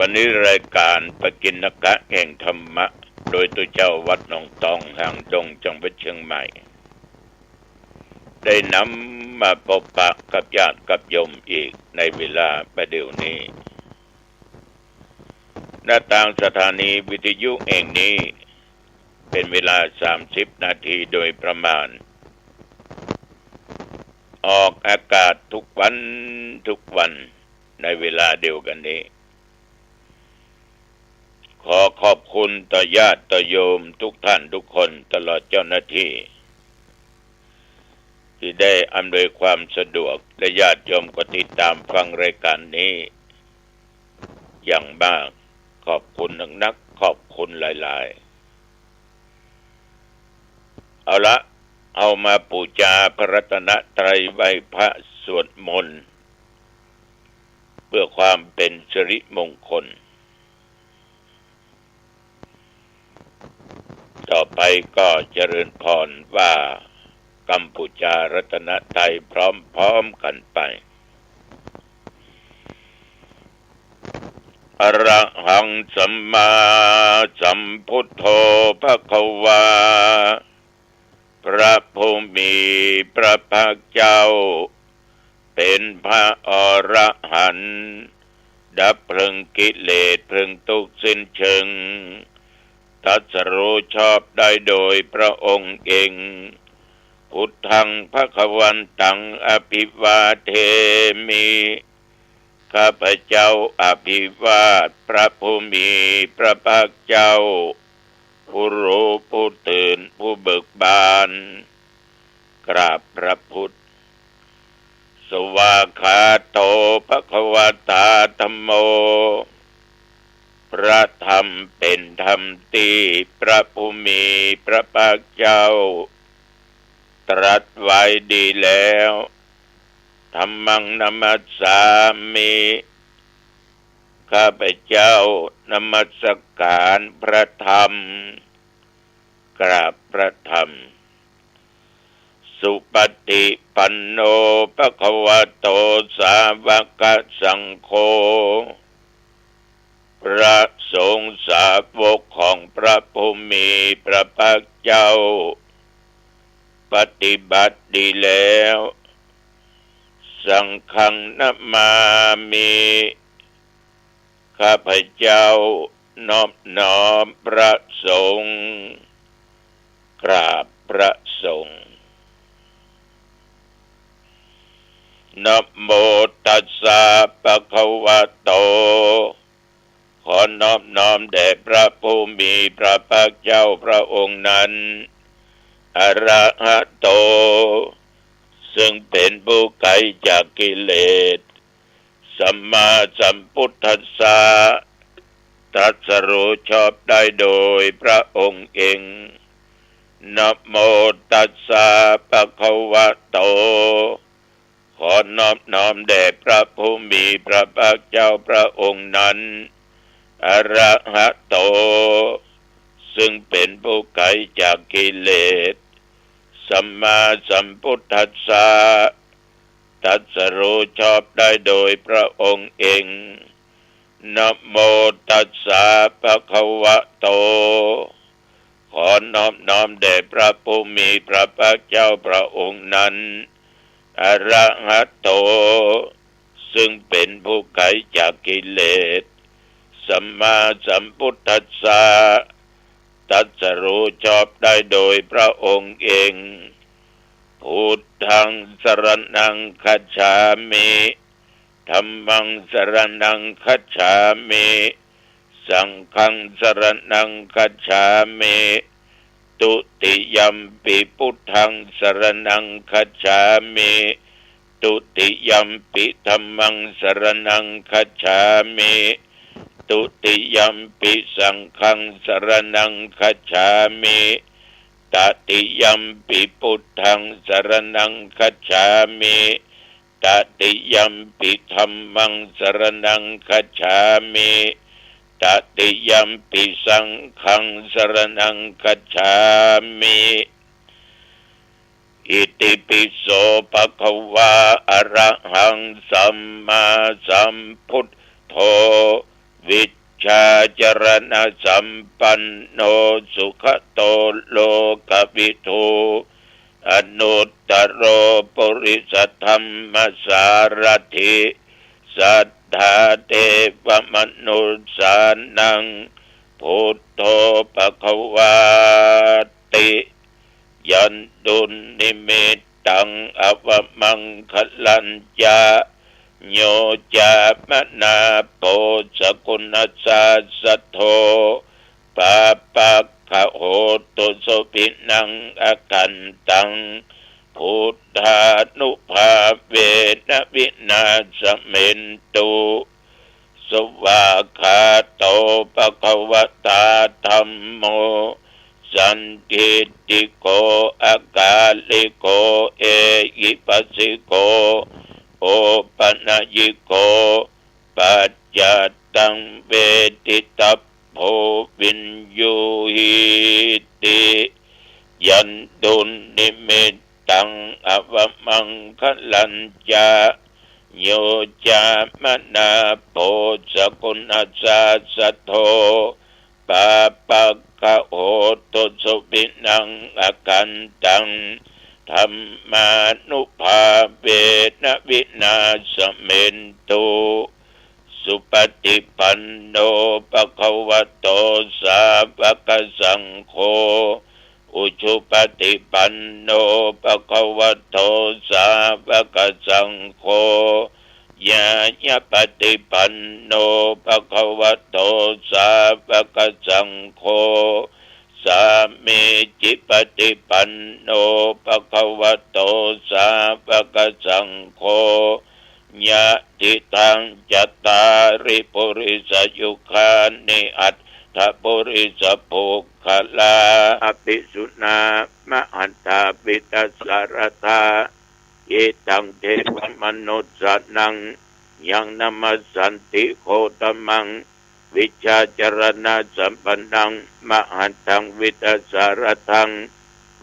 วันนี้รายการปกิณกะแห่งธรรมะโดยตัวเจ้าวัดหนองตองห่างดงจังหวัดเชียงใหม่ได้นำมาพบปะกับญาติกับโยมอีกในเวลาประเดี๋ยวนี้หน้าต่างสถานีวิทยุแห่งนี้เป็นเวลา30 นาทีโดยประมาณออกอากาศทุกวันในเวลาเดียวกันนี้ขอขอบคุณต่อญาติต่อโยมทุกท่านทุกคนตลอดเจ้าหน้าที่ที่ได้อำนวยความสะดวกและญาติโยมก็ติดตามฟังรายการนี้อย่างมากขอบคุณนักขอบคุณหลายๆเอามาบูชาพระรัตนตรัยไหว้พระสวดมนต์เพื่อความเป็นสิริมงคลต่อไปก็เจริญพรว่ากัมพูชารัตนตรัยพร้อมๆกันไปอรหังสัมมาสัมพุทโธภควาพระผู้มีพระภาคเจ้าเป็นพระอรหันต์ดับเพลิงกิเลสเพลิงทุกข์สิ้นเชิงตรัสรู้ชอบได้โดยพระองค์เองพุทธังภควันตังอภิวาเทมิข้าพเจ้าอภิวาทพระผู้มีพระภาคเจ้าผู้รู้ผู้ตื่นผู้เบิกบานกราบพระพุทธสวากขาโตภควตาธัมโมพระธรรมเป็นธรรมที่พระผู้มีพระภาคเจ้าตรัสไว้ดีแล้วธัมมังนัมมัสสามิข้าพเจ้านมัสการพระธรรมกราบพระธรรมสุปฏิปันโนภควโตสาวกสังโฆพระสงฆ์สาวกของพระผู้มีพระภาคเจ้าปฏิบัติดีแล้วสังฆังนัมมามิข้าพเจ้านอบน้อมพระสงฆ์กราบพระสงฆ์นะโมตัสสะภะคะวะโตขอนอบน้อมแด่พระผู้มีพระภาคเจ้าพระองค์นั้นอะระหะโตซึ่งเป็นผู้ไกลจากกิเลสสัมมาสัมพุทธัสสะตรัสรู้ชอบได้โดยพระองค์เองนะโมตัสสะภะคะวะโตขอนอบน้อมแด่พระผู้มีพระภาคเจ้าพระองค์นั้นอะระหะโตซึ่งเป็นผู้ไกลจากกิเลสสัมมาสัมพุทธัสสะตรัสรู้ชอบได้โดยพระองค์เองนะโมตัสสะภะคะวะโตขอนอบน้อมแด่พระผู้มีพระภาคเจ้าพระองค์นั้นอะระหะโตซึ่งเป็นผู้ไกลจากกิเลสสัมมาสัมพุทธัสสะตรัสรู้ชอบได้โดยพระองค์เองพุทธังสรณังคัจฉามิธัมมังสรณังคัจฉามิสังฆังสรณังคัจฉามิตุติยัมปิพุทธังสรณังคัจฉามิตุติยัมปิธัมมังสรณังคัจฉามิตุติยัมปิสังฆังสรณังคัจฉามิตติยัมปิพุทธังสรณังคัจฉามิตติยัมปิธัมมังสรณังคัจฉามิตติยัมปิสังฆังสรณังคัจฉามิอิติปิโสภควาอะระหังสัมมาสัมพุทโธ วิชชาจรณะสัมปันโนสุขโตโลกวิทูอนุตตโรปุริสธรรมสารถิสัทธาเทวมนุสสานังพุทโธภควาติยันตุนิมิตตังอวมังคลัญจาโยจามนาโปสกุณสาสัทโธปาปักขโหตุสุปินังอกันตังพุทธานุภาเวนะวินาศเมนตุสวากขาโตปะคะวะตาธัมโมสันทิติโกอากาลิโกเอหิปัสสิโกโอปนัญญิโกปัจจัตตังเวทิตาโพวินยูหิติยันตุนิมิตตังอวมังคลัญจาโยจามนาโปสกุณสาสัทโธปาปักขโหตุสุปินังอกันตังธัมมานุภาเวนะวินาศเมนตุสุปฏิปันโนภควโตสาวกสังโฆอุชุปฏิปันโนภควโตสาวกสังโฆญาญปฏิปันโนภควโตสาวกสังโฆสามีจิปฏิปันโนภควโตสาวกสังโฆญาติตังจัตตาริปุริสยุคานิอัตถปุริสภูคลาอภิสุนามหันตาปิตสารตาเอตังเทวมนุสสนังยังนมัสสันติโคตมังวิชาจรณะสัมปันนังมหันตังวิตสารทัง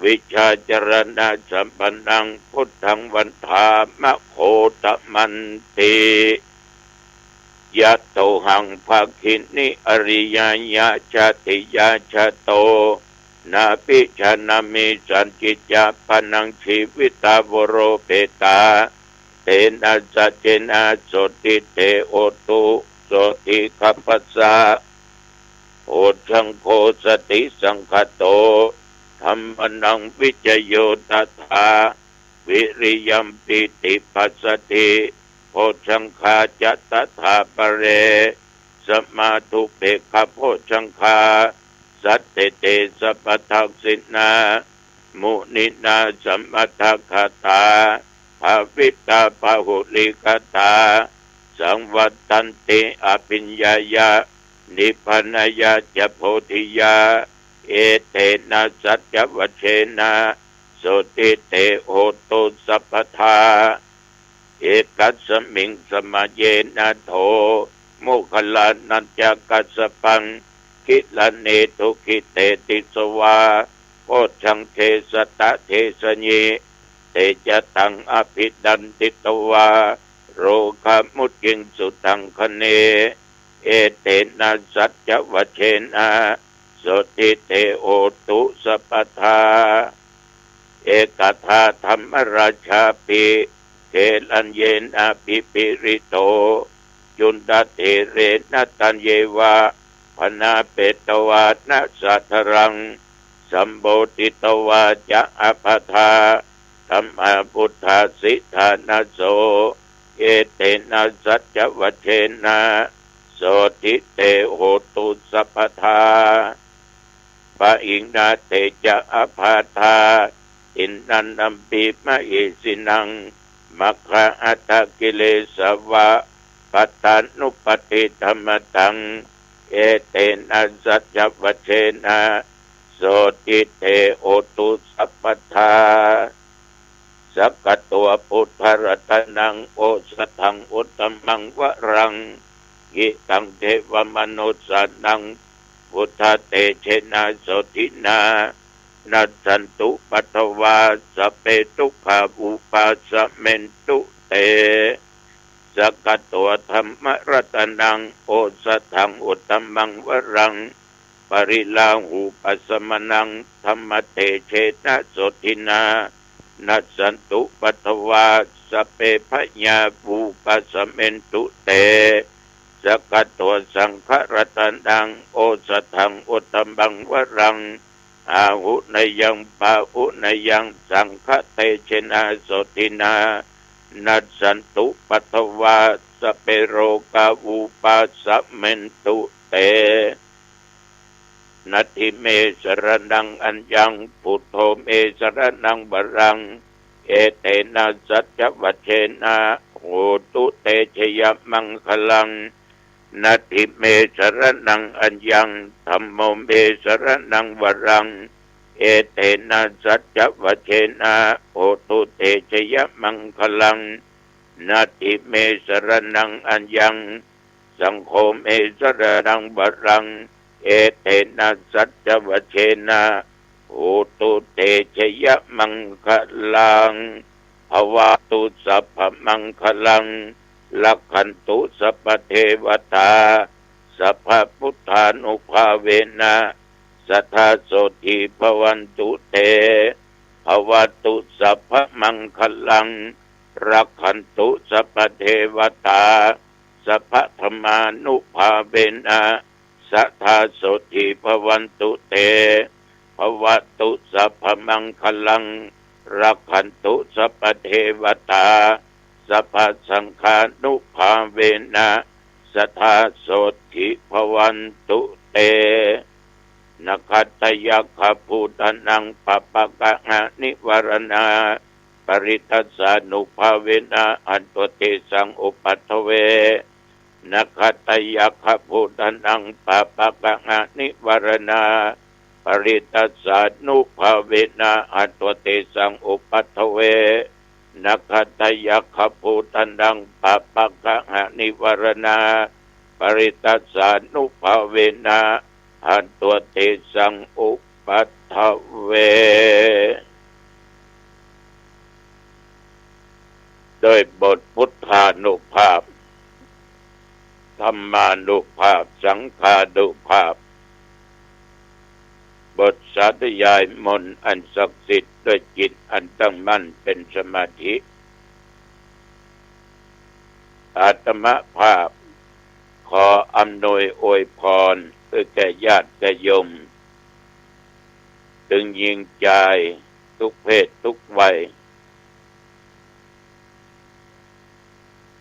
วิชาจรณะสัมปันนังพุทธังวันธามะโคตมันติยัตโตหังภาคินิอริยญาชาติยาชโตนาปิชานามิสันจิจาปนังชีวิตาวโรเปตาเตนะสัจเจนะโสติเตโอตุโสติคัปปะสะโอชังโคสติสังคโตธัมมนังวิจโยตถาวิริยัมปิติปัสสติโพชังคาจัตถาปะเรสมาธุเปกขโพชังคาสัตเตเตสัพพทักษินามุนินาสัมมัทธคตาภาวิตาปะหุลิกตาสังวัตตันติอภิญญายะนิพพานายะจะโพธิยาเอเตนะสัจวัชเชนะโสติเตโหตุสัพพทาเอกัสสมิงสมเยนะโทโมคลานัญจกัสสปังคิลเนตุคิเตติสวาโพชังเทสตะเทสญิเตจตังอภิดันติตวาโรคามุจิงสุตังคเนเอเตนะสัจวัชเชนะโสติเตโอตุสัพพทาเอกทาธรรมราชาปิเทลัญเยนะปิปิริโตยุนตเตเรนะตัญเยวะพนาเปตวานะสัทรังสัมโบติตวาจะอภทาธัมมาพุทธาสิทานาโสเอเตนะสัจวัชเชนะโสติเตโหตุสัพพทาปะอิงนาเตจะอภาทาอินนันนัมปิมะเอสินังมัคคะอัตตกิเลสวะปัตตานุปติธรรมตังเอเตนะสัจวัชเชนะโสติเตโอตุสัพพทาสักกตัวพุทธรัตนังโอสถังอุตตมังวรังกิตังเทวมนุสสานังพุทธเตเชนะโสตินานัสสันตุปัทวาสเปตุขาอุปาสเมนตุเตส สกัตตัวธรรมรัตนังโอสถังอุตตมังวรังปริลาหูปัสสมนังธรรมเตเชนะโสทินานัสสันตุปัตวาสเปพญาภูปัสสเมนตุเตสกัตตัวสังฆรัตนังโอสถังอุตตมังวรังอาหุนยังปาหุนยังสังฆเตเชนะโสทินานัสสันตุปัตวาสเปโรกาวูปัสสเมนตุเตนัตถิเมสรนังอัญญังพุทโธเมสรนังบรังเอเตนะสัจจวัชเชนะโหตุเตชยมังคลังนัตถิเมสรนังอัญญังธัมโมเมสรนังวรังเอเตนะสัจจวัชเชนะโหตุเตชยมังคลังนัตถิเมสรนังอัญญังสังโฆเมสรนังวรังเอเตนะสัจจวัชเชนะโหตุเตชยมังคลังภวตุสัพพมังคลังลักขันตุสัพพเทวตาสัพพพุทธานุภาเวนะสัทธาโสติภวันตุเตภวตุสัพพมังคลังรักขันตุสัพพเทวตาสัพพธรรมานุภาเวนะสัทธาโสติภวันตุเตภวตุสัพพมังคลังรักขันตุสัพพเทวตาสัพพสังฆานุภาเวนะสัทธาโสติภวันตุเตนคัตตยัคขภูตนังปปะกะหะนิวรณาปริทัสสานุภาเวนะอันตุเตสังอุปัฏฐเวนัคตยัคขภูตนังปปะกะหะนิวรณาปริตัสสานุภาเวนะอัตวเตสังอุปัฏฐเวนัคตยัคขภูตนังปปะกะหะนิวรณาปริตัสสานุภาเวนะอัตวเตสังอุปัฏฐเวโดยบทพุทธานุภาพธรรมานุภาพสังฆานุภาพบทสาธยายมนต์อันศักดิ์สิทธิ์ด้วยจิตอันตั้งมั่นเป็นสมาธิอาตมภาพขออำนวยอวยพรเพื่อแก่ญาติแก่โยมถึงยิงใจทุกเพศทุกวัย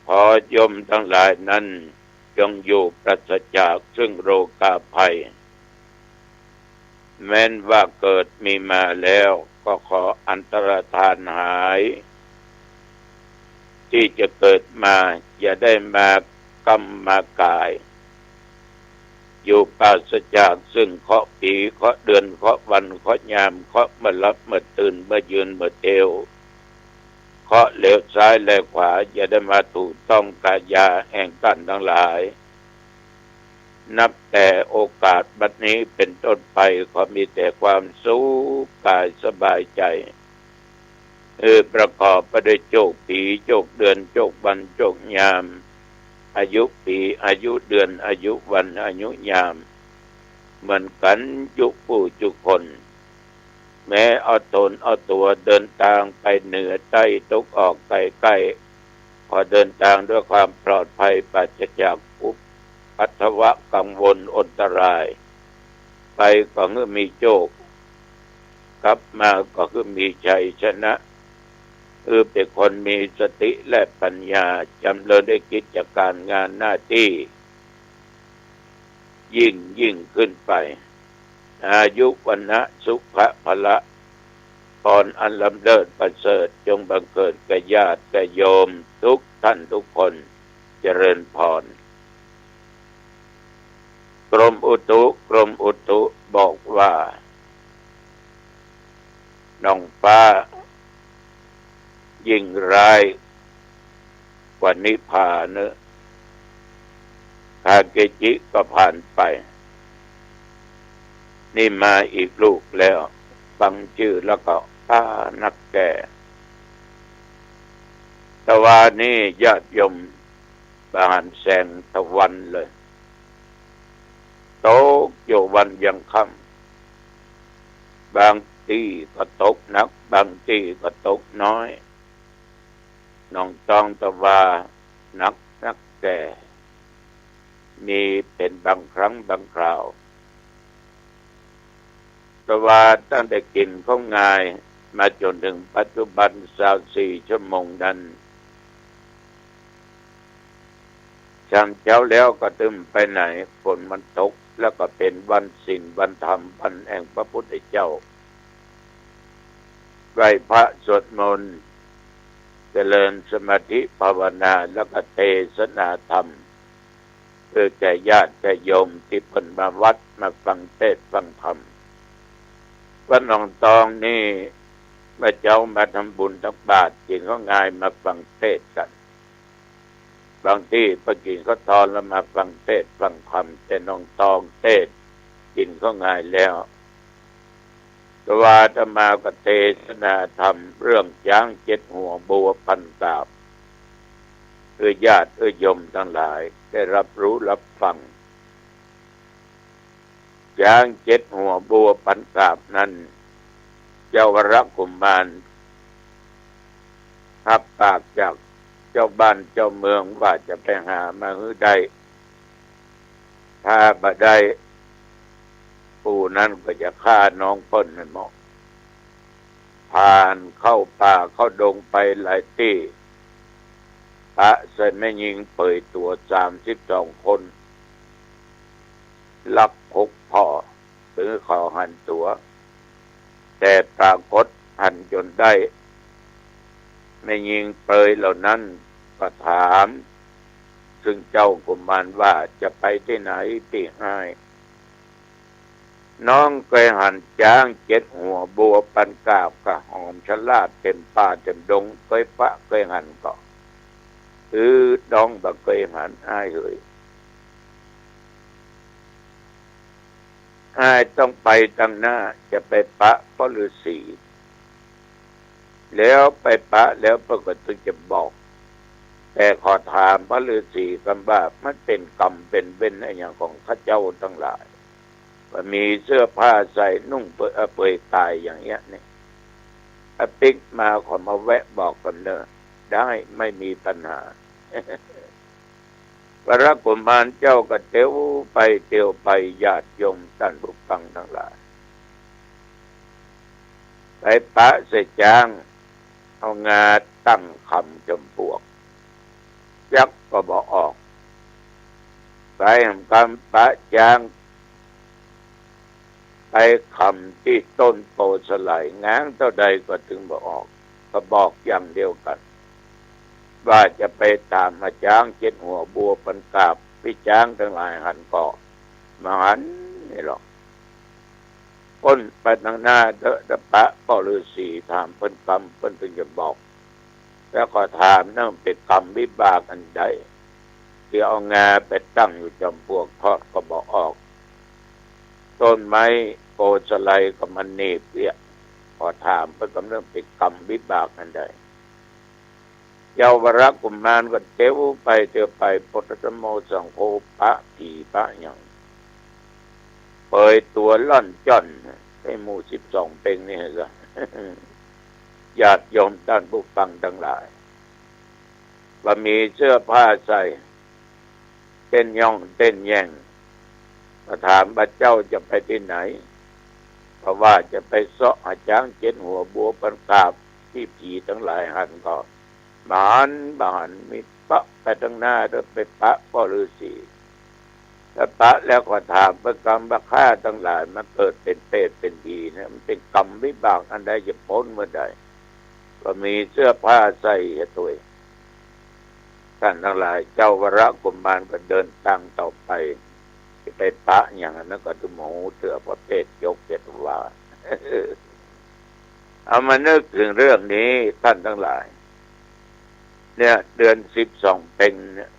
ขอโยมทั้งหลายนั้นจงอยู่ปราศจากซึ่งโรคาภัยแม้นว่าเกิดมีมาแล้วก็ขออันตรธานหายที่จะเกิดมาอย่าได้มากรรมมากายอยู่ปราศจากซึ่งเคราะห์ปีเคราะห์เดือนเคราะห์วันเคราะห์ยามเคราะห์เมื่อหลับเมื่อตื่นเมื่อยืนเมื่อเตวเคราะห์เหลวซ้ายและขวาอย่าได้มาถูกต้องกายาแห่งกันทั้งหลายนับแต่โอกาสบัดนี้เป็นต้นไปขอมีแต่ความสุขกายสบายใจประกอบไปด้วยโชคปีโชคเดือนโชควันโชคยามอายุปีอายุเดือนอายุวันอายุยามเหมือนกันทุกผู้ทุกคนแม้เอาตนเอาตัวเดินทางไปเหนือใต้ตกออกใกล้ๆขอเดินทางด้วยความปลอดภัยปราศจากอัตวะกังวลอันตรายไปก็คือมีโชคกลับมาก็คือมีชัยชนะเป็นคนมีสติและปัญญาจำเริญในกิจการงานหน้าที่ยิ่งขึ้นไปอายุวันนะสุขะพละพรอันลำเลิศประเสริฐจงบังเกิดแก่ญาติแก่โยมทุกท่านทุกคนเจริญพรกรมอุตุบอกว่าน้องฟ้ายิ่งร้ายกว่านิพพานเนอะคาเกจิก็ผ่านไปนี่มาอีกลูกแล้วฟังชื่อแล้วก็นักแก่แต่ว่านี่ญาติโยม บานแสงตะวันเลยตกอยู่วันยังค่ำบางทีก็ตกหนักบางทีก็ตกน้อยน้องตองตะว่านักแต่มีเป็นบางครั้งบางคราวแต่ว่าตั้งแต่กินข้าวงายมาจนถึงปัจจุบัน24 ชั่วโมงนั้นช่างเช้าแล้วก็ตึมไปไหนฝนมันตกแล้วก็เป็นวันศีลวันธรรมวันแห่งพระพุทธเจ้าไหว้พระสวดมนต์เจริญสมาธิภาวนาแล้วก็เทศนาธรรมเพื่อแก่ญาติแก่โยมที่เพิ่นมาวัดมาฟังเทศน์ฟังธรรมวัดหนองตองนี่เมื่อเจ้ามาทำบุญตักบาตรกินข้าวงายมาฟังเทศน์กันบางที่ไปกินข้าวทอนแล้วมาฟังเทศน์ฟังธรรมแต่หนองตองเทศน์กินข้าวงายแล้วแต่ว่าอาตมาก็เทศนาธรรมเรื่องช้าง7 หัวบัวพันกาบเพื่อญาติโยมทั้งหลายได้รับรู้รับฟังช้าง7 หัวบัวพันกาบนั้นเจ้าวรกุมารรับปากจากเจ้าบ้านเจ้าเมืองว่าจะไปหามาให้ได้ถ้าบ่ได้ปู่นั้นก็จะฆ่าน้องเปิ้นให้หมดผ่านเข้าป่าเข้าดงไปหลายที่พระใส่แม่หญิงเผยตัว32 คนลักพกพ่อหรือขอหันตัวแต่ปรากฏหันจนได้แม่หญิงเปยเหล่านั้นก็ถามซึ่งเจ้ากุมารว่าจะไปที่ไหนที่ให้น้องเคยหันช้าง7 หัวบัวปันกาบกะหอมชะลาดเต็มป่าเต็มดงเคยพระเคยหันก็น้องบ่เคยหันอ้ายเลยอ้ายต้องไปตั้งหน้าจะไปปะพระฤาษีแล้วไปปะแล้วพระก็ถึงจะบอกแต่ขอถามพระฤาษีกันว่ามันเป็นกรรมเป็นเวรอะไรอย่างของข้าเจ้าทั้งหลายว่ามีเสื้อผ้าใส่นุ่งเปื่อยตายอย่างเงี้ยเนี่ยอปิกมาขอมาแวะบอกกันเนอะได้ไม่มีปัญหา พระกุมารเจ้าก็เที่ยวไปญาติโยมท่านผู้ฟังทั้งหลายไปปะใส่ช้างเอางาตั้งคำจมปวกยักษ์ก็บอกออกไปทำการปะช้างไปคำที่ต้นโพสลายง้างเท่าใดก็ถึงบอกออกก็บอกอย่างเดียวกันว่าจะไปตามมาช้าง7 หัวบัวปันกาบพี่ช้างทั้งหลายหันเกาะมาหันนี่หรอกพ้นไปทางหน้าเดอะปะพ่อฤาษีถามเพิ่นกรรมเพิ่นถึงจะบอกแล้วก็ถามนั่นเป็นกรรมวิบากอันใดที่เอางาไปตั้งอยู่จอมปลวกทอดก็บอกออกต้นไม้โพสไลก็มันหนีบเปียกพอถามเพิ่นกำลังเป็นกรรมวิบากอันใดเจ้าวรกุมารก็เที่ยวไปพุทธธรรมโมสังโฆพระผีพระอย่างเปิดตัวล่อนจ้อนให้หมู่12 เป็งนี่เหรอ ญาติโยมท่านผู้ฟังทั้งหลายว่ามีเสื้อผ้าใส่เต้นย่องเต้นแย่งก็ถามพระเจ้าจะไปที่ไหนเพราะว่าจะไปเสาะหาช้าง7 หัวบัวปันกาบที่ผีทั้งหลายหันก็บานมีปะไปทางหน้าแล้วไปปะพ่อฤาษีแล้วปะแล้วก็ถามว่ากรรมว่าข้าทั้งหลายมันเกิดเป็นเปรตเป็นผีเนี่ยมันเป็นกรรมวิบากอันใดจะพ้นเมื่อใดก็มีเสื้อผ้าใส่ตัวท่านทั้งหลายเจ้าวรกุมารก็เดินทางต่อไปไปปะอย่างนั้นก็ตุโมเถื่อประเภทยก7 ว่า เอามานึกถึงเรื่องนี้ท่านทั้งหลายเนี่ยเดือน12 เป็งเนี่ย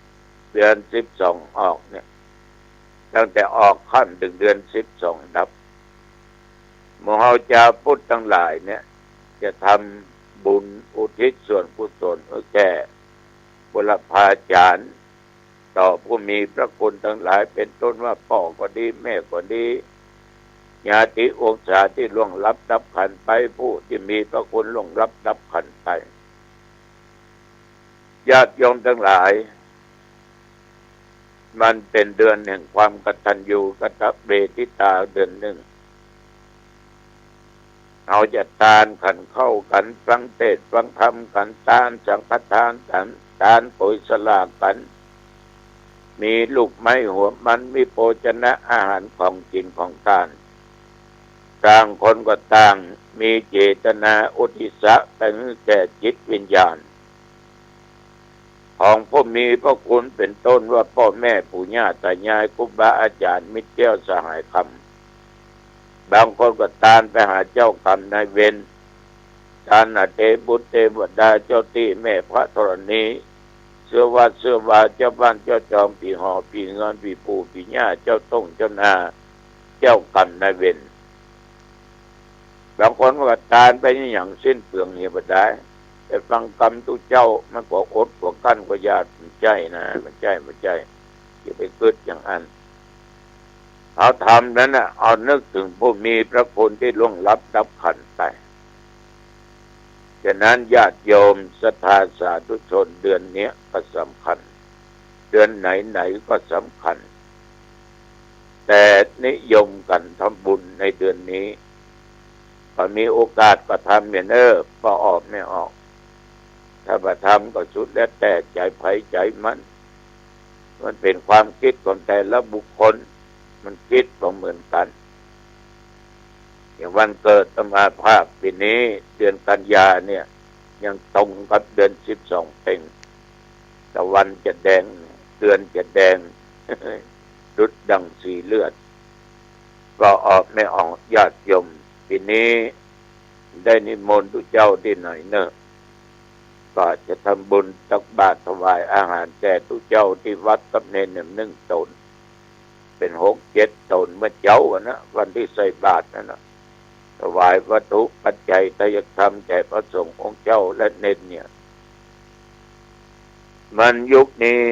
เดือน12ออกเนี่ยตั้งแต่ออกค่ำถึงเดือน12ดับหมู่เฮาชาวพุทธทั้งหลายเนี่ยจะทำบุญอุทิศส่วนกุศลแก่บุรพาจารย์ ต่อผู้มีพระคุณทั้งหลายเป็นต้นว่าพ่อก็ดีแม่ก็ดีญาติวงศาที่ล่วงลับดับขันไปผู้ที่มีพระคุณล่วงลับดับขันไปญาติโยมทั้งหลายมันเป็นเดือนแห่งความกตัญญูกตเวทิตาเดือนหนึ่งเราจะทานขันเข้ากันฟังเทศน์ฟังธรรมกันทานสังฆทานกันทานปุ๋ยสลากกันมีลูกไม้หัวมันมีโภชนะอาหารของกินของทานต่างคนก็ต่างมีเจตนาอุทิศแต่แก่จิตวิญญาณของผู้มีพระคุณเป็นต้นว่าพ่อแม่ปู่ย่าตายายครูบาอาจารย์มิตรเจ้าสหายคำบางคนก็ตานไปหาเจ้ากรรมนายเวรทานเทบุตรเทวดาเจ้าที่แม่พระธรณีเสื้อวัดเสื้อวาเจ้าบ้านเจ้าจอมปีหอปีเงินปีปู่ปีย่าเจ้าต้งเจ้านาเจ้ากรรมนายเวรบางคนก็ทานไปอย่างสิ้นเปลืองเนี่ยบ่ได้แต่ฟังกรรมตุเจ้ามันก็อดก็กั้นก็ยามันใจนะมันใจอย่าไปเกิดอย่างอันเอาทำนั้นนะเอานึกถึงผู้มีพระคุณที่ล่วงลับดับขันไปฉะนั้นญาติโยมศรัทธาสาธุชนเดือนนี้ก็สำคัญเดือนไหนก็สำคัญแต่นิยมกันทำบุญในเดือนนี้พอมีโอกาสก็ทำเนี่ยพอออกไม่ออกถ้าประทำก็สุดแล้วแต่ใจไผใจมันเป็นความคิดของแต่ละบุคคลมันคิดบ่เหมือนกันอย่างวันเกิดอาตมาภาพปีนี้เดือนกันยาเนี่ยยังตรงกับเดือน12เพ็งตะวันจะแดงเดือนจะแดง ดุจดังสีเลือดก็ออกไม่ออกญาติโยมปีนี้ได้นิมนต์ทุกเจ้าที่ไหนก็จะทำบุญตักบาตรถวายอาหารแก่ทุกเจ้าที่วัดกับเนร1 ตนเป็น6-7 ตนเมื่อเจ้านะวันที่ใส่บาตรนะถวายวัตถุปัจจัยทายธรรมแก่พระสงฆ์องค์เจ้าและเนรเนี่ยมันยุคนี้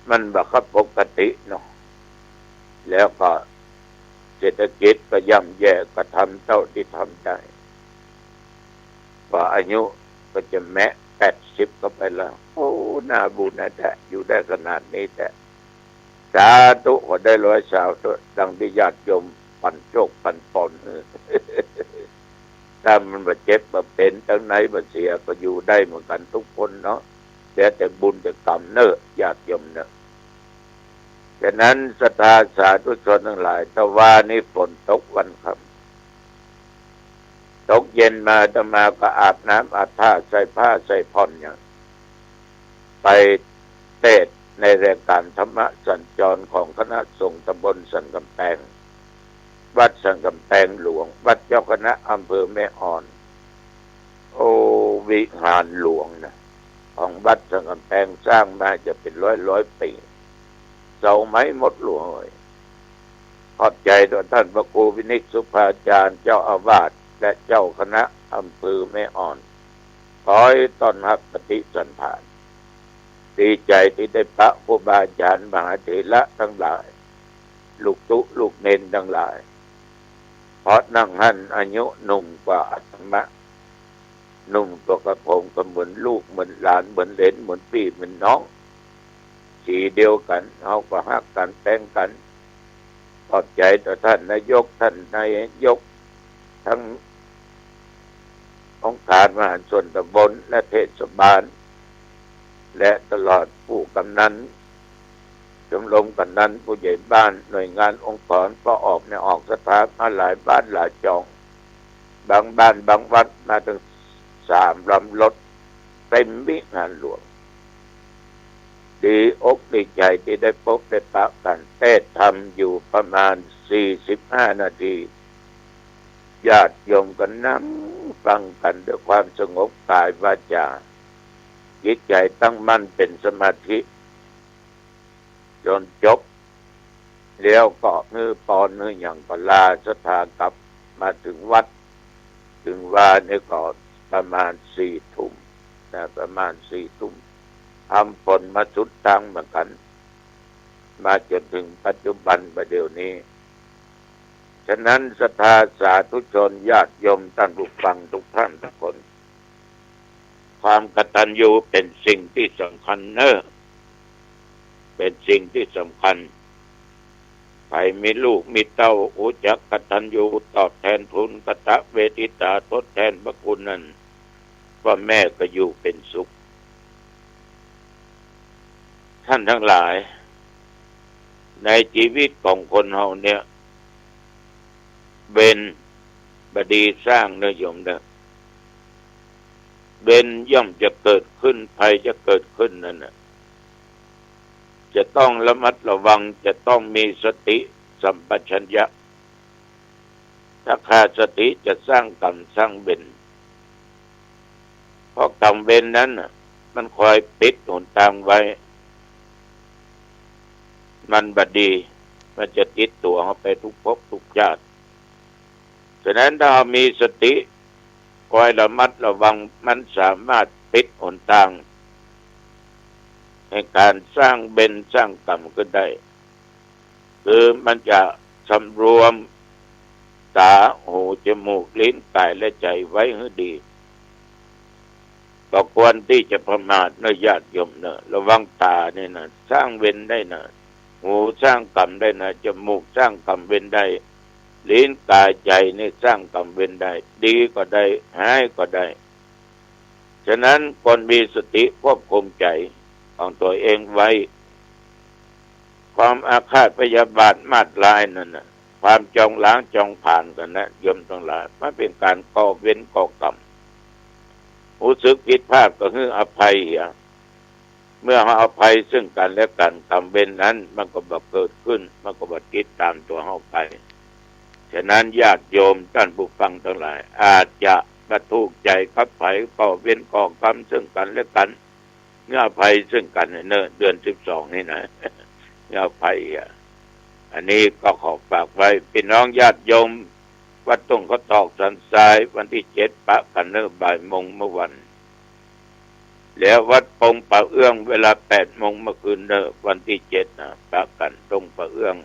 มันบักปกติเนาะแล้วก็เศรษฐกิจก็ย่ำแย่ก็ทำเท่าที่ทำได้ก็อายุก็จะแม้80ก็ไปแล้วโอ้หน้าบุญนะแต่อยู่ได้ขนาดนี้แต่สาธุก็ได้100 สาวดังที่ญาติโยมปั่นโชคปั่นปอนถ้ามันบาดเจ็บบาดเป็นทั้งไหนบาดเสียก็อยู่ได้เหมือนกันทุกคนเนาะแต่บุญแต่กรรมญาติโยมฉะนั้นศรัทธาสาธุชนทั้งหลายถ้าว่านี่ฝนตกวันค่ำตกเย็นมาอาตมาก็อาบน้ำอาบท่าใส่ผ้าใส่ผ่อนอย่างไปเทศน์ในรายการธรรมะสัญจรของคณะสงฆ์ตำบลสันกำแพงวัดสันกำแพงหลวงวัดเจ้าคณะอำเภอแม่อ่อนโอ้วิหารหลวงนะของวัดสันกำแพงสร้างมาจะเป็นร้อยปีเสาไม้หมดหลวงเลยขอบใจต่อท่านพระครูวินิจสุภาจารย์เจ้าอาวาสและเจ้าคณะอำเภอแม่อ่อนขอให้ต้อนรับปฏิสันถานดีใจที่ได้พระครูบาอาจารย์มหาเถระทั้งหลายลูกตุลูกเนนทั้งหลายเพราะนั่งหันอายุหนุ่มกว่าอาตมาหนุ่มกว่ากระผมก็เหมือนลูกเหมือนหลานเหมือนเหลนเหมือนพี่เหมือนน้องสีเดียวกันเขาก็ฮักกันแต่งกันขอบใจต่อท่านนายกท่านนายกทั้งองค์การมหาชนตำบลและเทศบาลและตลอดผู้กำนันชมรมกำนันผู้ใหญ่บ้านหน่วยงานองค์กรก็ออกในออกสถานมาหลายบ้านหลายจองบางบ้านบางวัดมาถึง3 ลำรถเต็มวิหารหลวงดีอกดีใจที่ได้พบได้ปะกันเทศธรรมอยู่ประมาณ45 นาทีญาติโยมก็นั่งฟังกันด้วยความสงบกายวาจาจิตใจตั้งมั่นเป็นสมาธิจนจบแล้วก็มือปอนมืออย่างก็ลาศรัทธากลับมาถึงวัดถึงว่านี่ก็ประมาณ4 ทุ่มประมาณ4 ทุ่ม ทำผลมาสุดทางเหมือนกันมาจนถึงปัจจุบันประเดี๋ยวนี้ฉะนั้นศรัทธาสาธุชนญาติโยมท่านผู้ฟังทุกท่านทุกคนความกตัญญูเป็นสิ่งที่สำคัญเป็นสิ่งที่สำคัญใครมีลูกมีเต้ารู้จักกตัญญูตอบแทนทุนกตเวทิตาทดแทนพระคุณนั้นพ่อแม่ก็อยู่เป็นสุขท่านทั้งหลายในชีวิตของคนเฮาเนี่ยเบญบดีสร้างเนื้อโยมเนี่ยเบญย่อมจะเกิดขึ้นภัยจะเกิดขึ้นนั่นน่ะจะต้องระมัดระวังจะต้องมีสติสัมปชัญญะถ้าขาดสติจะสร้างกรรมสร้างเบญเพราะกรรมเบญนั้นน่ะมันคอยปิดหนทางไว้มันบดีมันจะติดตัวเขาไปทุกภพทุกชาติฉะนั้นถ้ามีสติคอยระมัดระวังมันสามารถปิดหนทางในการสร้างเบญสร้างกรรมก็ได้คือมันจะสำรวมตาหูจมูกลิ้นกายและใจไว้ให้ดีก็ควรที่จะประมาทในญาติโยมเนอะระวังตาเนี่ยนะสร้างเวรได้นะหูสร้างกรรมได้นะจมูกสร้างกรรมเวรได้ลิ้นกายใจนี่สร้างกรรมเวรได้ดีก็ได้หายก็ได้ฉะนั้นคนมีสติควบคุมใจของตัวเองไว้ความอาฆาตพยาบาทมาดลายนั่นนะความจองล้างจองผ่านกันนะโยมทั้งหลายมันเป็นการก่อเวรก่อกรรมรู้สึกผิดพลาดก็คืออภัยเมื่อเราอภัยซึ่งกันและกันกรรมเวรนั้นมันก็บ่เกิดขึ้นมันก็บ่ติดตามตัวเราไปฉะนั้นญาติโยมท่านผู้ฟังทั้งหลายอาจจะกระทุกข์ใจกับไผก่อเวรก่อกรรมซึ่งกันและกันเงื่อภัยซึ่งกันเนเดือน12นี่นะเงื่อภัยอันนี้ก็ขอฝากไว้พี่น้องญาติโยมวัดตรงเขาตอกสันทรายวันที่7ปะกันเนบ่ายโมงเมื่อวันแล้ววัดปงป่าเอื้องเวลา8 โมงเมื่อคืนเนวันที่7นะปะกันตรงป่าเอื้อง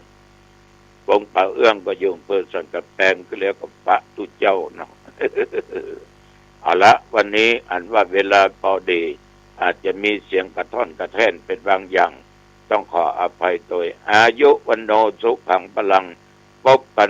ปงป่าเอื้องก็อยู่อำเภอสันกำแพงก็เรียกว่าพระตุเจ้าเนาะ เอาละวันนี้อันว่าเวลาพอดีอาจจะมีเสียงกระท่อนกระแท่นเป็นบางอย่างต้องขออภัยโดยอายุวันโนสุขังพลังพบกัน